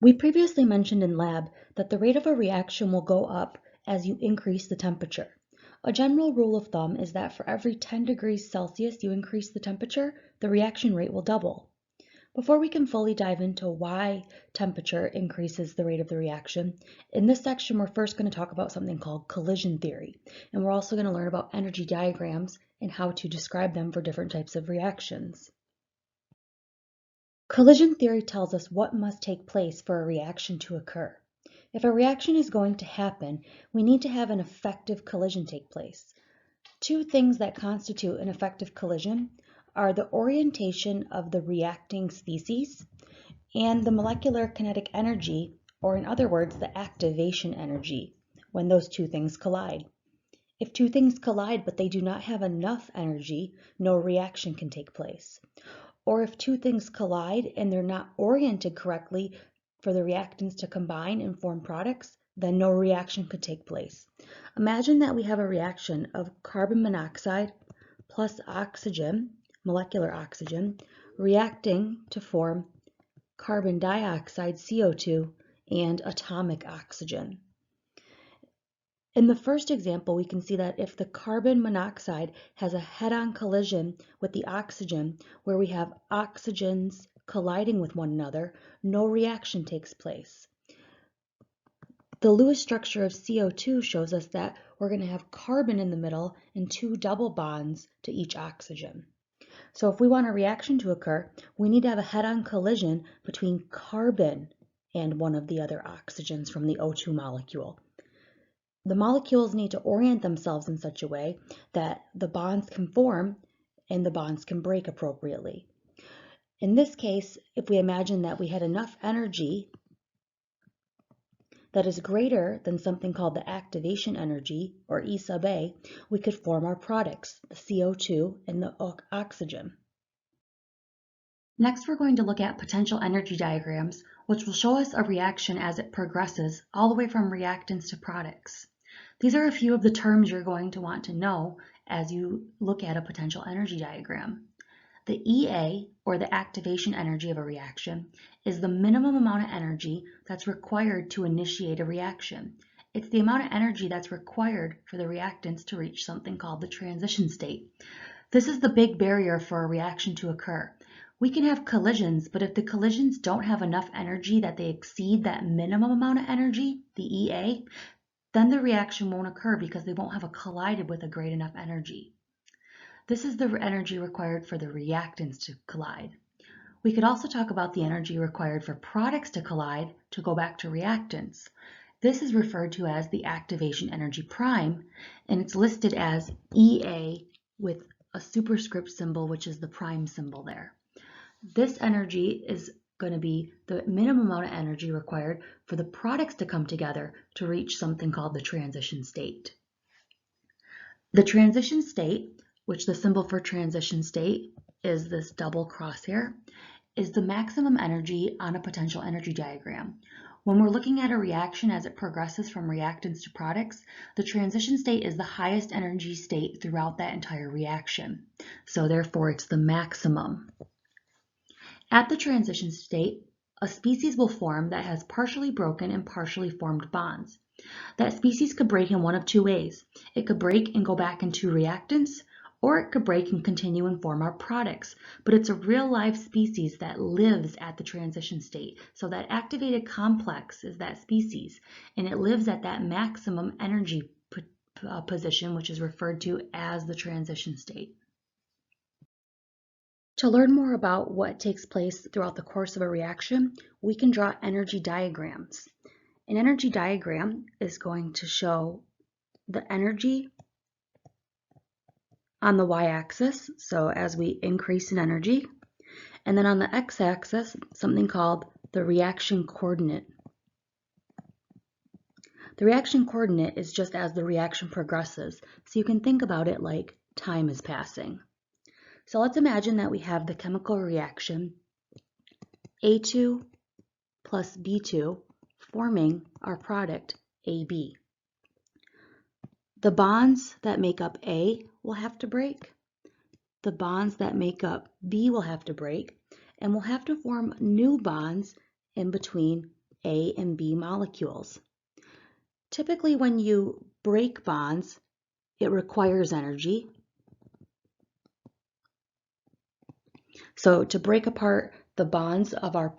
We previously mentioned in lab that the rate of a reaction will go up as you increase the temperature. A general rule of thumb is that for every 10 degrees Celsius you increase the temperature, the reaction rate will double. Before we can fully dive into why temperature increases the rate of the reaction, in this section we're first going to talk about something called collision theory, and we're also going to learn about energy diagrams and how to describe them for different types of reactions. Collision theory tells us what must take place for a reaction to occur. If a reaction is going to happen, we need to have an effective collision take place. Two things that constitute an effective collision are the orientation of the reacting species and the molecular kinetic energy, or in other words, the activation energy, when those two things collide. If two things collide but they do not have enough energy, no reaction can take place. Or if two things collide and they're not oriented correctly for the reactants to combine and form products, then no reaction could take place. Imagine that we have a reaction of carbon monoxide plus oxygen, molecular oxygen, reacting to form carbon dioxide, CO2, and atomic oxygen. In the first example, we can see that if the carbon monoxide has a head-on collision with the oxygen, where we have oxygens colliding with one another, no reaction takes place. The Lewis structure of CO2 shows us that we're going to have carbon in the middle and two double bonds to each oxygen. So if we want a reaction to occur, we need to have a head-on collision between carbon and one of the other oxygens from the O2 molecule. The molecules need to orient themselves in such a way that the bonds can form and the bonds can break appropriately. In this case, if we imagine that we had enough energy that is greater than something called the activation energy, or E sub A, we could form our products, the CO2 and the oxygen. Next, we're going to look at potential energy diagrams, which will show us a reaction as it progresses all the way from reactants to products. These are a few of the terms you're going to want to know as you look at a potential energy diagram. The EA, or the activation energy of a reaction, is the minimum amount of energy that's required to initiate a reaction. It's the amount of energy that's required for the reactants to reach something called the transition state. This is the big barrier for a reaction to occur. We can have collisions, but if the collisions don't have enough energy that they exceed that minimum amount of energy, the EA, then the reaction won't occur because they won't have collided with a great enough energy. This is the energy required for the reactants to collide. We could also talk about the energy required for products to collide to go back to reactants. This is referred to as the activation energy prime, and it's listed as EA with a superscript symbol, which is the prime symbol there. This energy is going to be the minimum amount of energy required for the products to come together to reach something called the transition state. The transition state, which the symbol for transition state is this double crosshair, is the maximum energy on a potential energy diagram. When we're looking at a reaction as it progresses from reactants to products, the transition state is the highest energy state throughout that entire reaction. So therefore, it's the maximum. At the transition state, a species will form that has partially broken and partially formed bonds. That species could break in one of two ways. It could break and go back into reactants, or it could break and continue and form our products. But it's a real live species that lives at the transition state. So that activated complex is that species, and it lives at that maximum energy position, which is referred to as the transition state. To learn more about what takes place throughout the course of a reaction, we can draw energy diagrams. An energy diagram is going to show the energy on the y-axis, so as we increase in energy, and then on the x-axis, something called the reaction coordinate. The reaction coordinate is just as the reaction progresses, so you can think about it like time is passing. So let's imagine that we have the chemical reaction A2 plus B2 forming our product AB. The bonds that make up A will have to break, the bonds that make up B will have to break, and we'll have to form new bonds in between A and B molecules. Typically, when you break bonds, it requires energy. So to break apart the bonds of our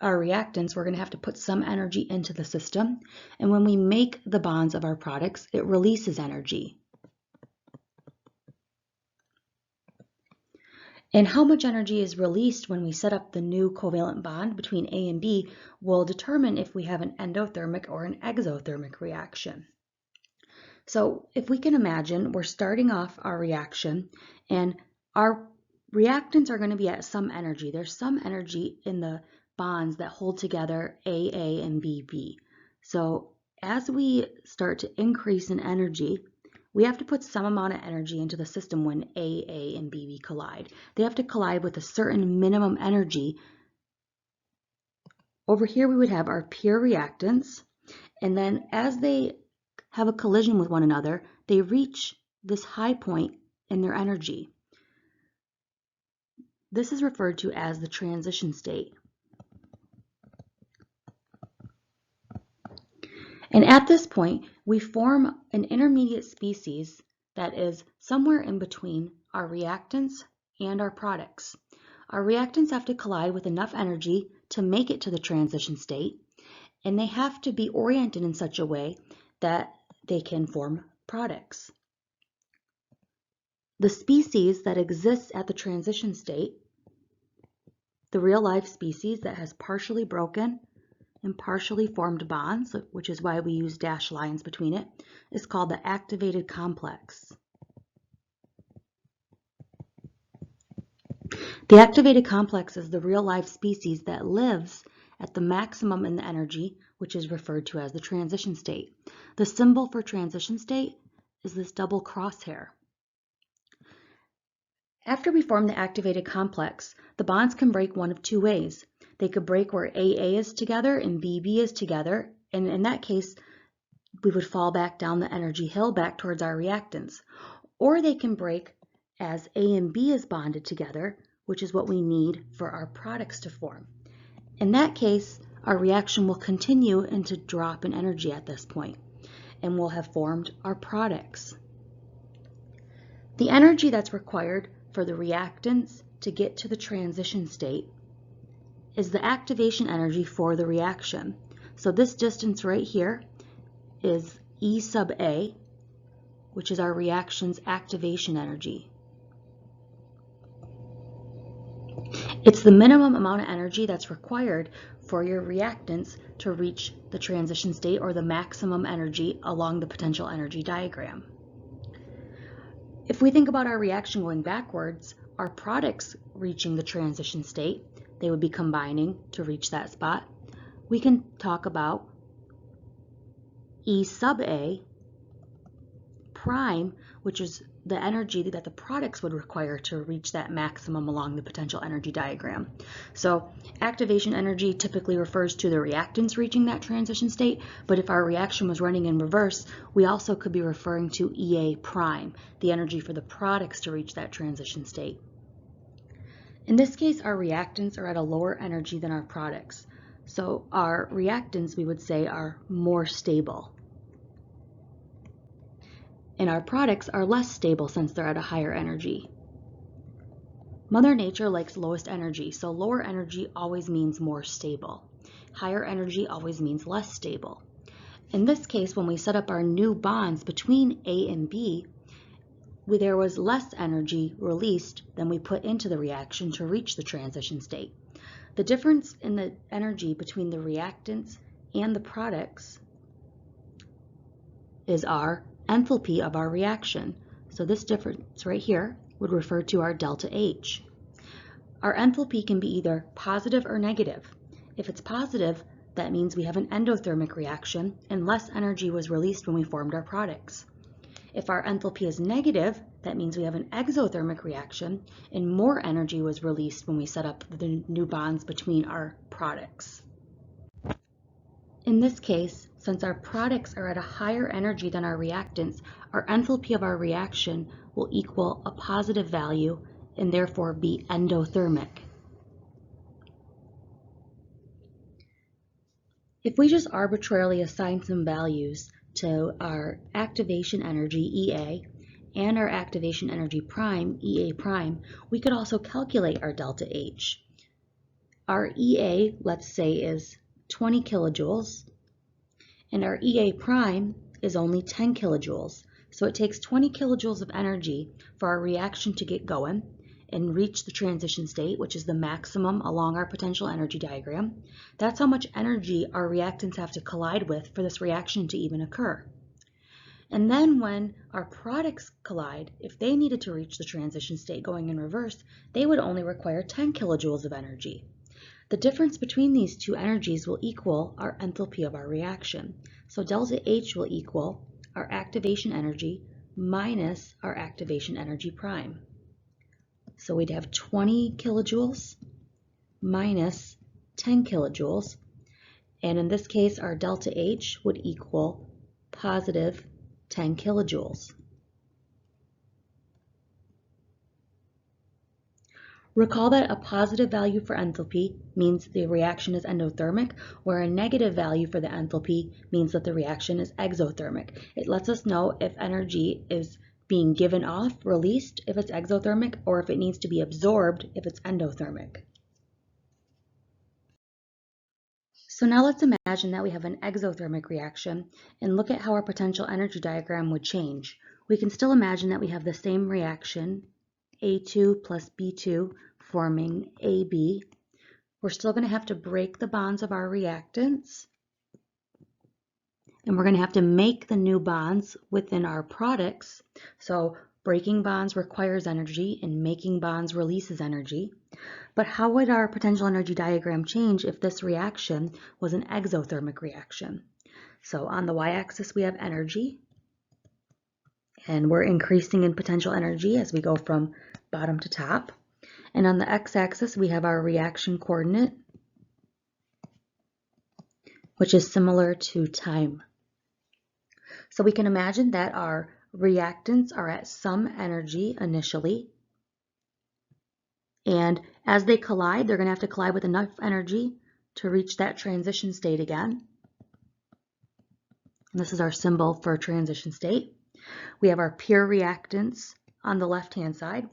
reactants, we're going to have to put some energy into the system. And when we make the bonds of our products, it releases energy. And how much energy is released when we set up the new covalent bond between A and B will determine if we have an endothermic or an exothermic reaction. So if we can imagine, we're starting off our reaction and our reactants are going to be at some energy. There's some energy in the bonds that hold together AA and BB. So as we start to increase in energy, we have to put some amount of energy into the system when AA and BB collide. They have to collide with a certain minimum energy. Over here we would have our pure reactants, and then as they have a collision with one another, they reach this high point in their energy. This is referred to as the transition state. And at this point, we form an intermediate species that is somewhere in between our reactants and our products. Our reactants have to collide with enough energy to make it to the transition state, and they have to be oriented in such a way that they can form products. The species that exists at the transition state, the real life species that has partially broken and partially formed bonds, which is why we use dashed lines between it, is called the activated complex. The activated complex is the real life species that lives at the maximum in the energy, which is referred to as the transition state. The symbol for transition state is this double crosshair. After we form the activated complex, the bonds can break one of two ways. They could break where AA is together and BB is together, and in that case, we would fall back down the energy hill back towards our reactants. Or they can break as A and B is bonded together, which is what we need for our products to form. In that case, our reaction will continue into drop in energy at this point, and we'll have formed our products. The energy that's required for the reactants to get to the transition state is the activation energy for the reaction. So this distance right here is E sub A, which is our reaction's activation energy. It's the minimum amount of energy that's required for your reactants to reach the transition state, or the maximum energy along the potential energy diagram. If we think about our reaction going backwards, our products reaching the transition state, they would be combining to reach that spot. We can talk about E sub A prime, which is the energy that the products would require to reach that maximum along the potential energy diagram. So activation energy typically refers to the reactants reaching that transition state, but if our reaction was running in reverse, we also could be referring to EA prime, the energy for the products to reach that transition state. In this case, our reactants are at a lower energy than our products. So our reactants, we would say, are more stable. And our products are less stable since they're at a higher energy. Mother Nature likes lowest energy, so lower energy always means more stable. Higher energy always means less stable. In this case, when we set up our new bonds between A and B, there was less energy released than we put into the reaction to reach the transition state. The difference in the energy between the reactants and the products is our enthalpy of our reaction. So this difference right here would refer to our delta H. Our enthalpy can be either positive or negative. If it's positive, that means we have an endothermic reaction and less energy was released when we formed our products. If our enthalpy is negative, that means we have an exothermic reaction and more energy was released when we set up the new bonds between our products. In this case, since our products are at a higher energy than our reactants, our enthalpy of our reaction will equal a positive value and therefore be endothermic. If we just arbitrarily assign some values to our activation energy, EA, and our activation energy prime, EA prime, we could also calculate our delta H. Our EA, let's say, is 20 kilojoules, and our EA prime is only 10 kilojoules. So it takes 20 kilojoules of energy for our reaction to get going and reach the transition state, which is the maximum along our potential energy diagram. That's how much energy our reactants have to collide with for this reaction to even occur. And then when our products collide, if they needed to reach the transition state going in reverse, they would only require 10 kilojoules of energy. The difference between these two energies will equal our enthalpy of our reaction. So delta H will equal our activation energy minus our activation energy prime. So we'd have 20 kilojoules minus 10 kilojoules. And in this case, our delta H would equal positive 10 kilojoules. Recall that a positive value for enthalpy means the reaction is endothermic, where a negative value for the enthalpy means that the reaction is exothermic. It lets us know if energy is being given off, released, if it's exothermic, or if it needs to be absorbed, if it's endothermic. So now let's imagine that we have an exothermic reaction and look at how our potential energy diagram would change. We can still imagine that we have the same reaction, A2 plus B2 forming AB. We're still going to have to break the bonds of our reactants, and we're going to have to make the new bonds within our products. So breaking bonds requires energy and making bonds releases energy. But how would our potential energy diagram change if this reaction was an exothermic reaction? So on the y-axis we have energy, and we're increasing in potential energy as we go from bottom to top. And on the x-axis we have our reaction coordinate, which is similar to time. So we can imagine that our reactants are at some energy initially, and as they collide, they're going to have to collide with enough energy to reach that transition state again. And this is our symbol for transition state. We have our pure reactants on the left-hand side,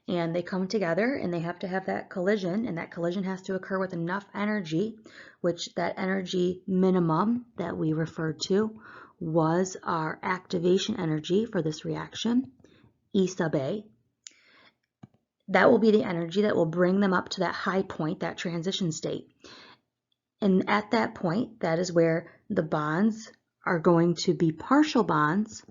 and they come together and they have to have that collision, and that collision has to occur with enough energy, which that energy minimum that we referred to was our activation energy for this reaction, E sub A. That will be the energy that will bring them up to that high point, that transition state. And at that point, that is where the bonds are going to be partial bonds,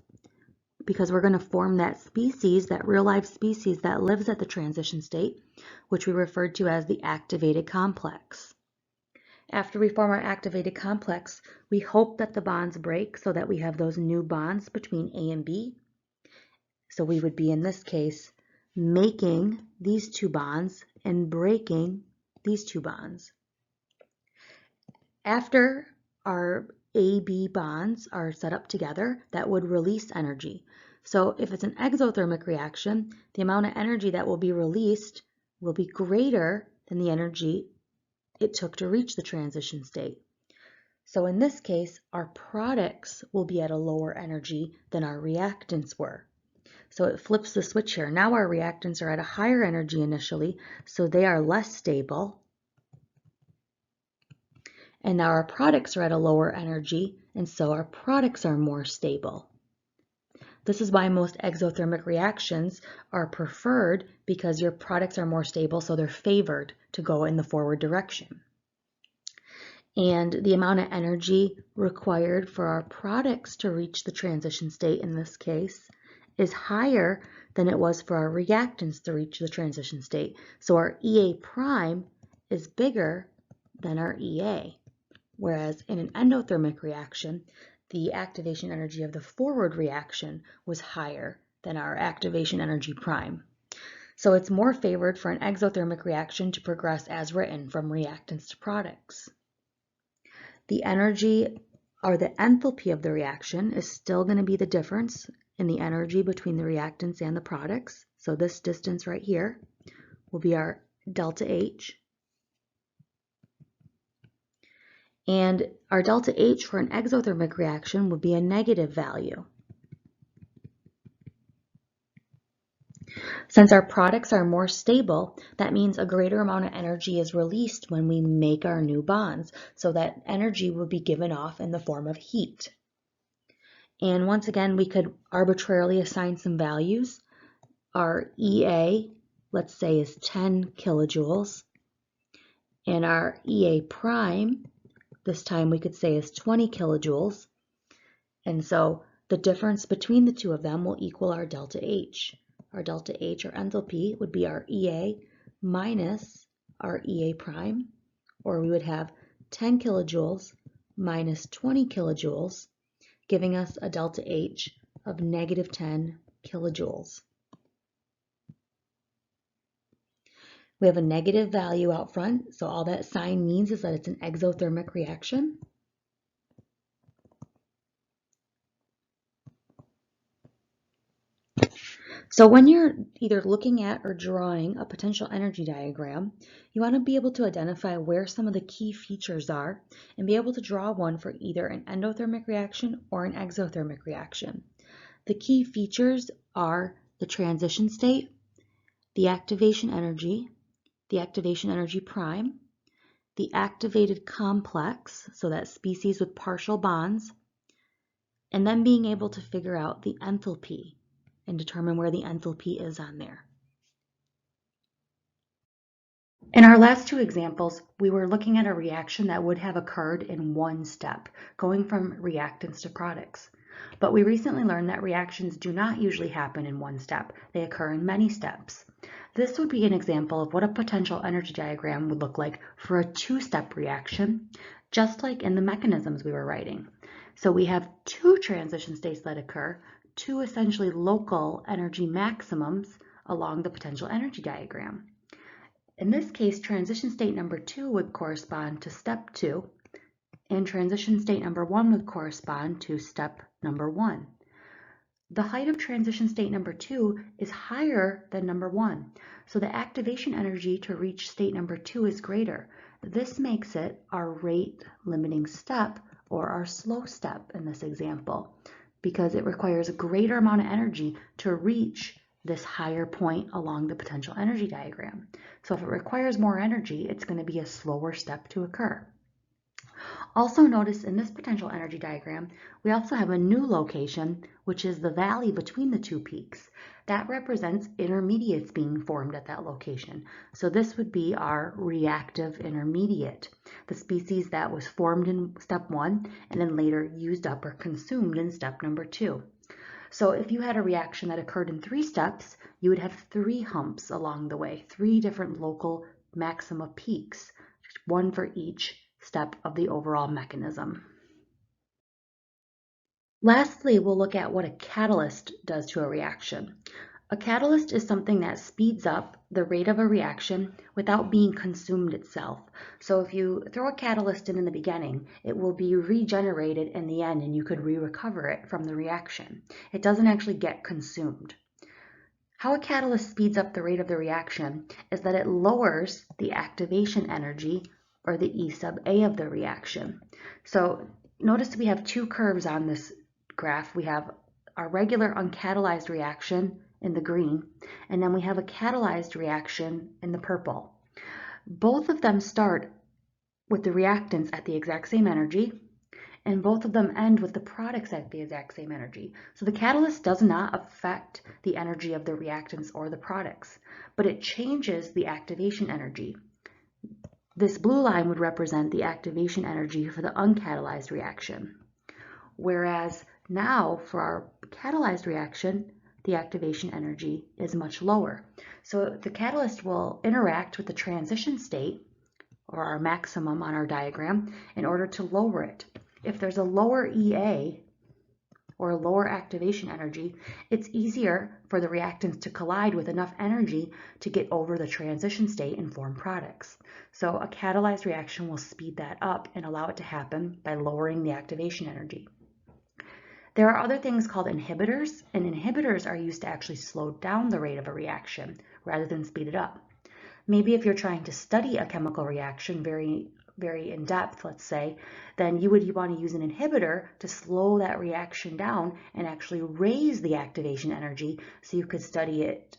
because we're going to form that species, that real life species that lives at the transition state, which we referred to as the activated complex. After we form our activated complex, we hope that the bonds break so that we have those new bonds between A and B. So we would be, in this case, making these two bonds and breaking these two bonds. After our AB bonds are set up together, that would release energy. So if it's an exothermic reaction, the amount of energy that will be released will be greater than the energy it took to reach the transition state. So in this case, our products will be at a lower energy than our reactants were. So it flips the switch here. Now our reactants are at a higher energy initially, so they are less stable. And now our products are at a lower energy, and so our products are more stable. This is why most exothermic reactions are preferred, because your products are more stable, so they're favored to go in the forward direction. And the amount of energy required for our products to reach the transition state in this case is higher than it was for our reactants to reach the transition state. So our EA prime is bigger than our EA. Whereas in an endothermic reaction, the activation energy of the forward reaction was higher than our activation energy prime. So it's more favored for an exothermic reaction to progress as written from reactants to products. The energy, or the enthalpy of the reaction, is still going to be the difference in the energy between the reactants and the products. So this distance right here will be our delta H. And our delta H for an exothermic reaction would be a negative value. Since our products are more stable, that means a greater amount of energy is released when we make our new bonds. So that energy will be given off in the form of heat. And once again, we could arbitrarily assign some values. Our EA, let's say, is 10 kilojoules. And our EA prime, this time we could say is 20 kilojoules. And so the difference between the two of them will equal our delta H. Our delta H, or enthalpy, would be our EA minus our EA prime, or we would have 10 kilojoules minus 20 kilojoules, giving us a delta H of negative 10 kilojoules. We have a negative value out front, so all that sign means is that it's an exothermic reaction. So when you're either looking at or drawing a potential energy diagram, you want to be able to identify where some of the key features are and be able to draw one for either an endothermic reaction or an exothermic reaction. The key features are the transition state, the activation energy prime, the activated complex, so that species with partial bonds, and then being able to figure out the enthalpy and determine where the enthalpy is on there. In our last two examples, we were looking at a reaction that would have occurred in one step, going from reactants to products. But we recently learned that reactions do not usually happen in one step. They occur in many steps. This would be an example of what a potential energy diagram would look like for a two-step reaction, just like in the mechanisms we were writing. So we have two transition states that occur, two essentially local energy maximums along the potential energy diagram. In this case, transition state number 2 would correspond to step 2, and transition state number 1 would correspond to step number 1. The height of transition state number 2 is higher than number 1, so the activation energy to reach state number 2 is greater. This makes it our rate limiting step, or our slow step in this example, because it requires a greater amount of energy to reach this higher point along the potential energy diagram. So if it requires more energy, it's going to be a slower step to occur. Also notice in this potential energy diagram, we also have a new location, which is the valley between the two peaks. That represents intermediates being formed at that location. So this would be our reactive intermediate, the species that was formed in step 1 and then later used up or consumed in step number 2. So if you had a reaction that occurred in 3 steps, you would have 3 humps along the way, 3 different local maxima peaks, one for each step of the overall mechanism. Lastly, we'll look at what a catalyst does to a reaction. A catalyst is something that speeds up the rate of a reaction without being consumed itself. So if you throw a catalyst in the beginning, it will be regenerated in the end and you could recover it from the reaction. It doesn't actually get consumed. How a catalyst speeds up the rate of the reaction is that it lowers the activation energy, or the E sub A of the reaction. So notice we have 2 curves on this graph. We have our regular uncatalyzed reaction in the green, and then we have a catalyzed reaction in the purple. Both of them start with the reactants at the exact same energy, and both of them end with the products at the exact same energy. So the catalyst does not affect the energy of the reactants or the products, but it changes the activation energy. This blue line would represent the activation energy for the uncatalyzed reaction, whereas now for our catalyzed reaction, the activation energy is much lower. So the catalyst will interact with the transition state, or our maximum on our diagram, in order to lower it. If there's a lower EA, or a lower activation energy, it's easier for the reactants to collide with enough energy to get over the transition state and form products. So a catalyzed reaction will speed that up and allow it to happen by lowering the activation energy. There are other things called inhibitors, and inhibitors are used to actually slow down the rate of a reaction rather than speed it up. Maybe if you're trying to study a chemical reaction very very in depth, let's say, then you would want to use an inhibitor to slow that reaction down and actually raise the activation energy so you could study it